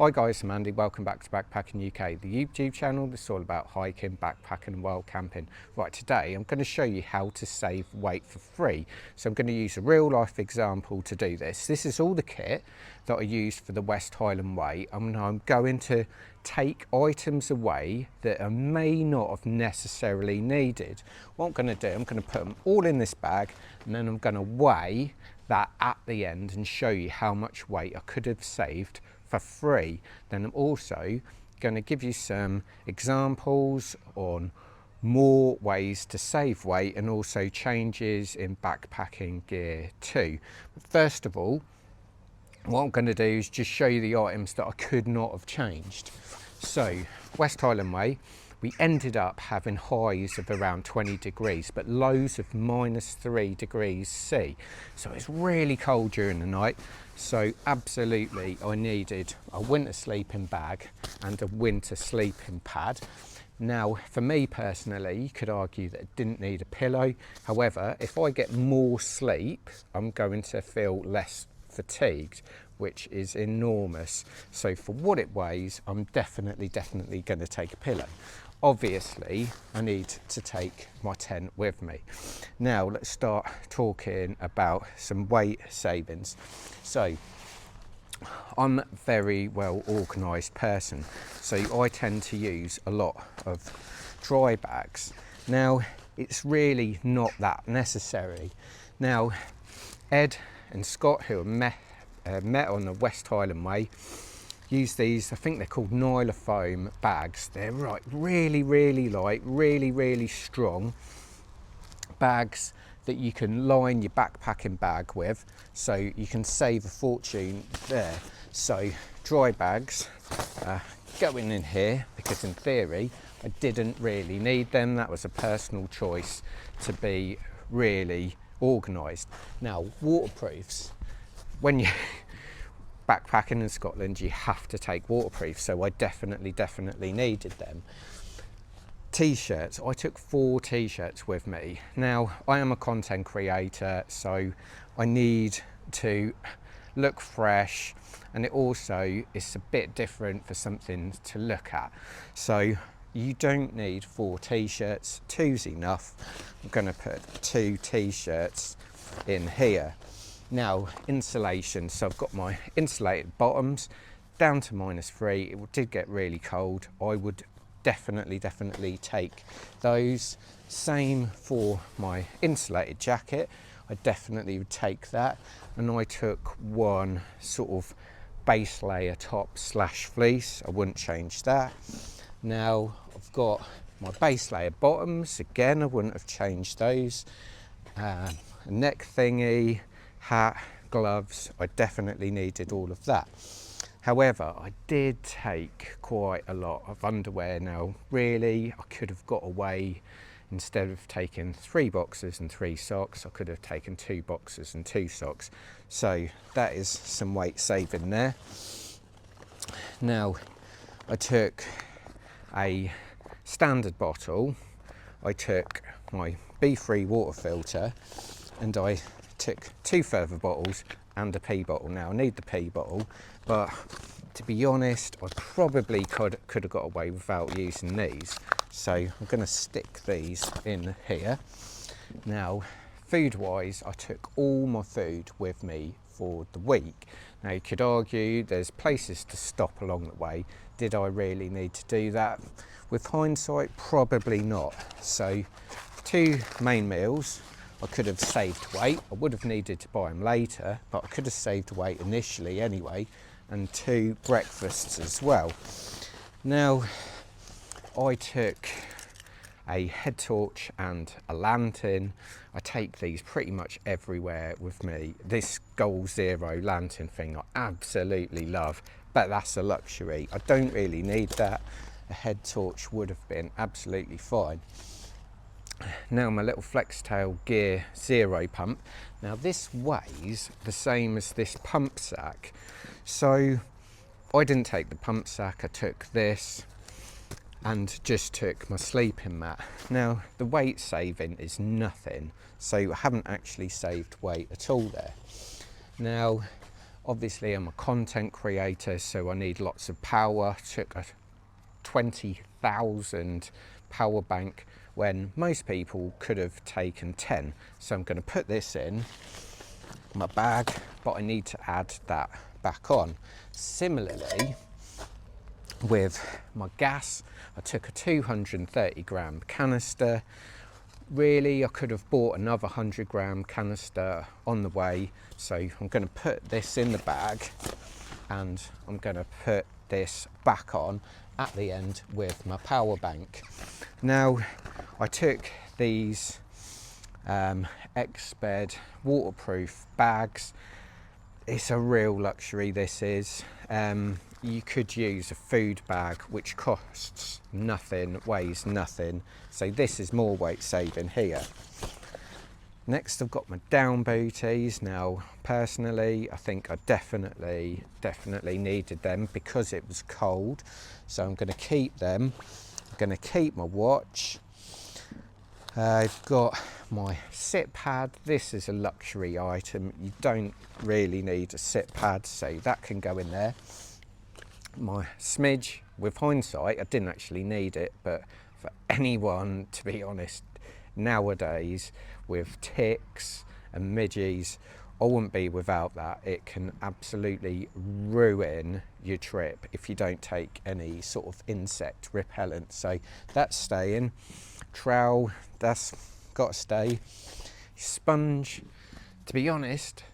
Hi guys, I'm Andy, welcome back to Backpacking UK, the YouTube channel that's all about hiking, backpacking and wild camping. Right, today I'm going to show you how to save weight for free. So I'm going to use a real life example to do this. This is all the kit that I used for the West Highland Way. I'm going to take items away that I may not have necessarily needed. What I'm going to do, I'm going to put them all in this bag and then I'm going to weigh that at the end and show you how much weight I could have saved for free. Then I'm also going to give you some examples on more ways to save weight and also changes in backpacking gear too. But first of all, what I'm going to do is just show you the items that I could not have changed. So West Highland Way, we ended up having highs of around 20 degrees, but lows of -3 degrees C. So it's really cold during the night. So absolutely, I needed a winter sleeping bag and a winter sleeping pad. Now, for me personally, you could argue that I didn't need a pillow. However, if I get more sleep, I'm going to feel less fatigued, which is enormous. So for what it weighs, I'm definitely going to take a pillow. Obviously, I need to take my tent with me. Now, let's start talking about some weight savings. So, I'm a very well organised person, so I tend to use a lot of dry bags. Now, it's really not that necessary. Now, Ed and Scott, who are met on the West Highland Way, use these, I think they're called Nylofoam bags. They're really light, really strong bags that you can line your backpacking bag with, so you can save a fortune there. So dry bags going in here, because in theory I didn't really need them. That was a personal choice to be really organised. Now, waterproofs, when you backpacking in Scotland, you have to take waterproof, so I definitely needed them. T-shirts, I took 4 T-shirts with me. Now, I am a content creator, so I need to look fresh, and it also is a bit different for something to look at. So you don't need 4 T-shirts, 2's enough. I'm going to put 2 T-shirts in here. Now, insulation, so I've got my insulated bottoms down to -3. It did get really cold. I would definitely take those. Same for my insulated jacket. I definitely would take that. And I took one sort of base layer top / fleece. I wouldn't change that. Now, I've got my base layer bottoms. Again, I wouldn't have changed those. A neck thingy, hat, gloves, I definitely needed all of that. However, I did take quite a lot of underwear. Now, really, I could have got away, instead of taking 3 boxers and 3 socks, I could have taken 2 boxers and 2 socks. So that is some weight saving there. Now, I took a standard bottle, I took my B3 water filter, and I took 2 further bottles and a pee bottle. Now, I need the pee bottle, but to be honest, I probably could have got away without using these. So I'm going to stick these in here. Now, food-wise, I took all my food with me for the week. Now, you could argue there's places to stop along the way. Did I really need to do that? With hindsight, probably not. So 2 main meals, I could have saved weight. I would have needed to buy them later, but I could have saved weight initially anyway, and 2 breakfasts as well. Now, I took a head torch and a lantern. I take these pretty much everywhere with me. This Goal Zero lantern thing I absolutely love, but that's a luxury. I don't really need that. A head torch would have been absolutely fine. Now, my little Flextail Gear Zero pump. Now, this weighs the same as this pump sack. So I didn't take the pump sack, I took this and just took my sleeping mat. Now, the weight saving is nothing, so I haven't actually saved weight at all there. Now, Obviously I'm a content creator, so I need lots of power. Took a 20,000 power bank when most people could have taken 10. So I'm going to put this in my bag, but I need to add that back on. Similarly with my gas, I took a 230 gram canister. Really, I could have bought another 100 gram canister on the way. So I'm going to put this in the bag and I'm going to put this back on at the end with my power bank. Now, I took these Exped waterproof bags. It's a real luxury, this is. You could use a food bag which costs nothing, weighs nothing. So this is more weight saving here. Next I've got my down booties. Now personally I think I definitely needed them because it was cold. So I'm going to keep them. I'm going to keep my watch. I've got my sit pad. This is a luxury item. You don't really need a sit pad, so that can go in there. My smidge, with hindsight, I didn't actually need it, but for anyone, to be honest, nowadays with ticks and midges, I wouldn't be without that. It can absolutely ruin your trip if you don't take any sort of insect repellent. So that's staying. Trowel, that's got to stay. Sponge, to be honest,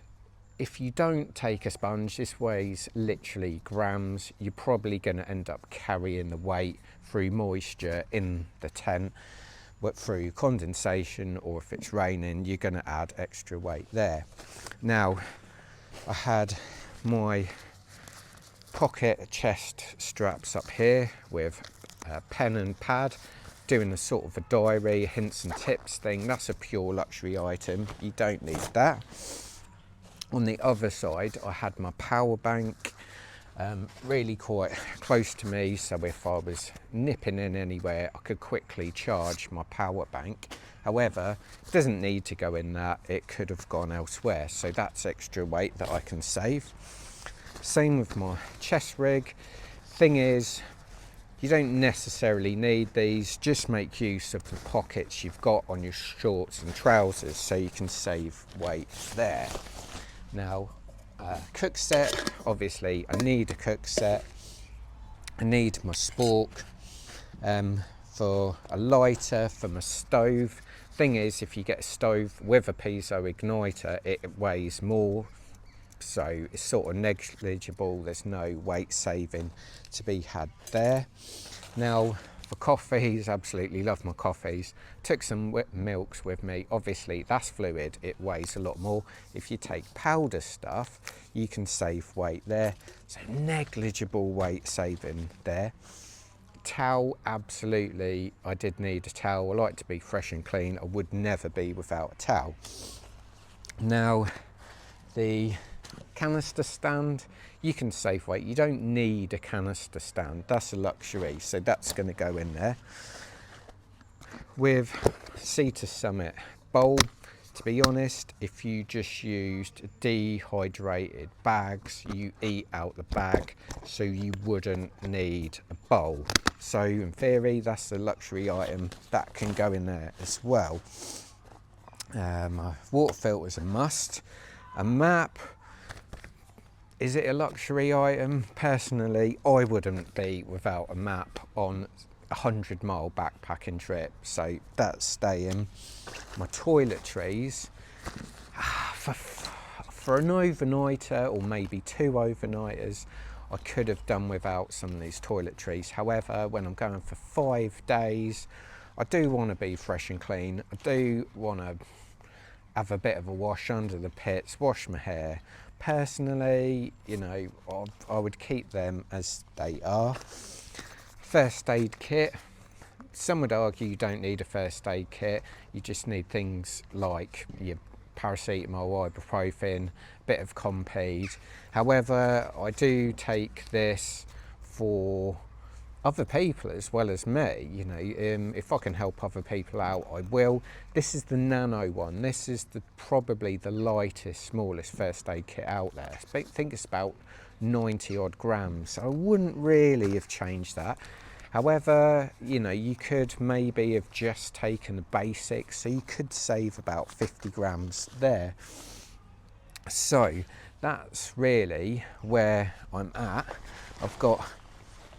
if you don't take a sponge, this weighs literally grams. You're probably going to end up carrying the weight through moisture in the tent, but through condensation, or if it's raining, you're going to add extra weight there. Now, I had my pocket chest straps up here with a pen and pad, doing a sort of a diary, hints and tips thing. That's a pure luxury item. You don't need that. On the other side, I had my power bank, really quite close to me, so if I was nipping in anywhere, I could quickly charge my power bank. However, it doesn't need to go in that, it could have gone elsewhere, so that's extra weight that I can save. Same with my chest rig. Thing is, you don't necessarily need these, just make use of the pockets you've got on your shorts and trousers so you can save weight there. Now, cook set, obviously I need a cook set. I need my spork for a lighter, for my stove. Thing is, if you get a stove with a piezo igniter, it weighs more, so it's sort of negligible. There's no weight saving to be had there. Now, for coffees, absolutely love my coffees. Took some whipped milks with me. Obviously, that's fluid, it weighs a lot more. If you take powder stuff, you can save weight there. So negligible weight saving there. Towel, absolutely, I did need a towel. I like to be fresh and clean. I would never be without a towel. Now, the canister stand, you can save weight. You don't need a canister stand, that's a luxury, so that's going to go in there. With Sea to Summit bowl, to be honest, if you just used dehydrated bags, you eat out the bag, so you wouldn't need a bowl. So in theory, that's a luxury item that can go in there as well. Water filter is a must. A map, is it a luxury item? Personally, I wouldn't be without a map on a 100-mile backpacking trip, so that's staying. My toiletries, for an overnighter or maybe 2 overnighters, I could have done without some of these toiletries. However, when I'm going for 5 days, I do want to be fresh and clean. I do want to have a bit of a wash under the pits, wash my hair. Personally, you know, I would keep them as they are. First aid kit. Some would argue you don't need a first aid kit. You just need things like your paracetamol, ibuprofen, a bit of Compeed. However, I do take this for other people as well as me. You know, if I can help other people out, I will. This is the nano one. This is probably the lightest, smallest first aid kit out there. I think it's about 90 odd grams. So I wouldn't really have changed that. However, you know, you could maybe have just taken the basics, so you could save about 50 grams there. So that's really where I'm at. I've got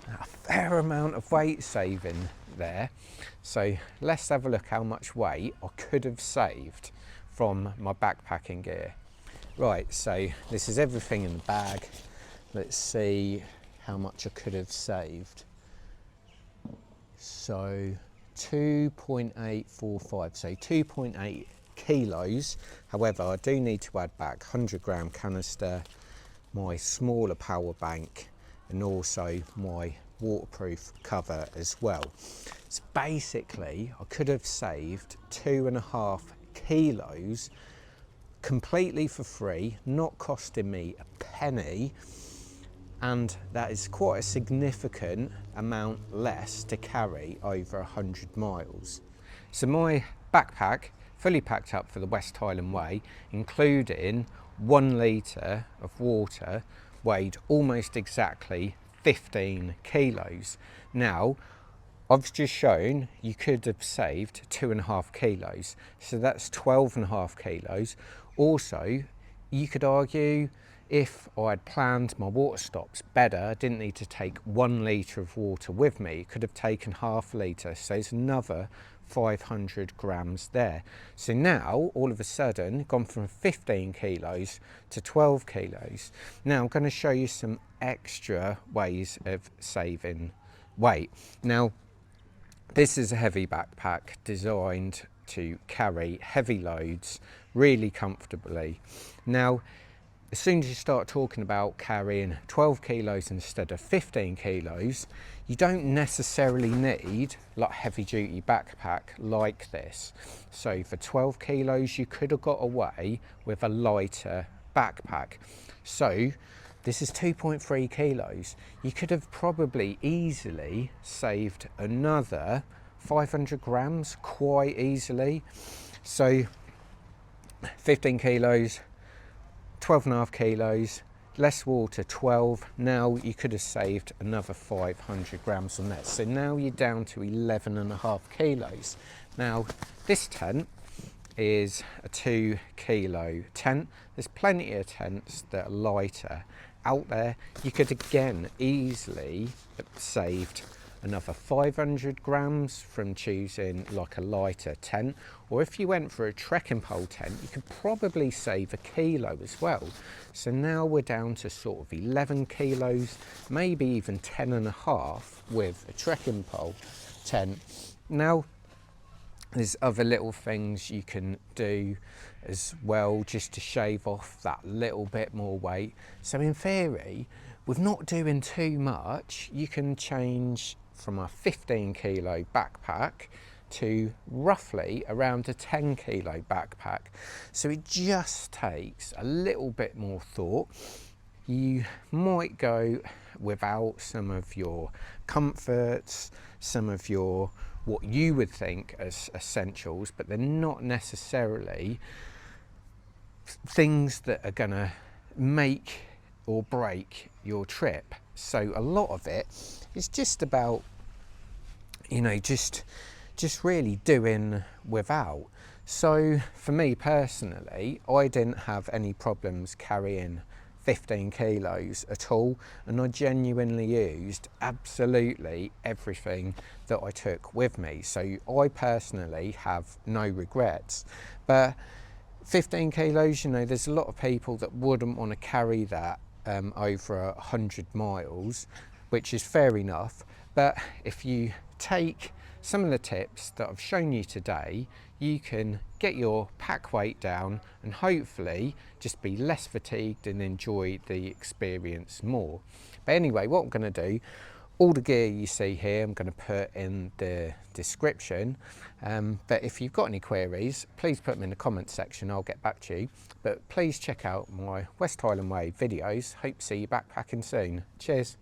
a fair amount of weight saving there. So let's have a look how much weight I could have saved from my backpacking gear. Right, so this is everything in the bag. Let's see how much I could have saved. So 2.845, so 2.8 kilos. However, I do need to add back 100 gram canister, my smaller power bank, and also my waterproof cover as well. So basically I could have saved 2.5 kilos completely for free, not costing me a penny, and that is quite a significant amount less to carry over 100 miles. So my backpack fully packed up for the West Highland Way, including 1 litre of water, weighed almost exactly 15 kilos. Now, I've just shown you could have saved 2.5 kilos, so that's 12.5 kilos. Also, you could argue if I had planned my water stops better, I didn't need to take 1 litre of water with me, could have taken half a litre, so it's another 500 grams there. So now, all of a sudden, gone from 15 kilos to 12 kilos. Now I'm going to show you some extra ways of saving weight. Now, this is a heavy backpack designed to carry heavy loads really comfortably. Now, as soon as you start talking about carrying 12 kilos instead of 15 kilos, you don't necessarily need like heavy duty backpack like this. So for 12 kilos, you could have got away with a lighter backpack. So this is 2.3 kilos. You could have probably easily saved another 500 grams quite easily. So 15 kilos, 12.5 kilos, less water, 12. Now you could have saved another 500 grams on that. So now you're down to 11.5 kilos. Now this tent is a 2 kilo tent. There's plenty of tents that are lighter out there. You could again easily have saved another 500 grams from choosing like a lighter tent, or if you went for a trekking pole tent, you could probably save a kilo as well. So now we're down to sort of 11 kilos, maybe even 10.5 with a trekking pole tent. Now there's other little things you can do as well just to shave off that little bit more weight. So in theory, with not doing too much, you can change from a 15 kilo backpack to roughly around a 10 kilo backpack. So it just takes a little bit more thought. You might go without some of your comforts, some of your what you would think as essentials, but they're not necessarily things that are gonna make or break your trip. So a lot of it is just about, you know, just really doing without. So for me personally, I didn't have any problems carrying 15 kilos at all, and I genuinely used absolutely everything that I took with me. So I personally have no regrets. But 15 kilos, you know, there's a lot of people that wouldn't want to carry that over 100 miles, which is fair enough. But if you take some of the tips that I've shown you today, you can get your pack weight down and hopefully just be less fatigued and enjoy the experience more. But anyway, what I'm going to do, all the gear you see here I'm going to put in the description, but if you've got any queries, please put them in the comment section, I'll get back to you. But please check out my West Highland Way videos. Hope to see you backpacking soon. Cheers.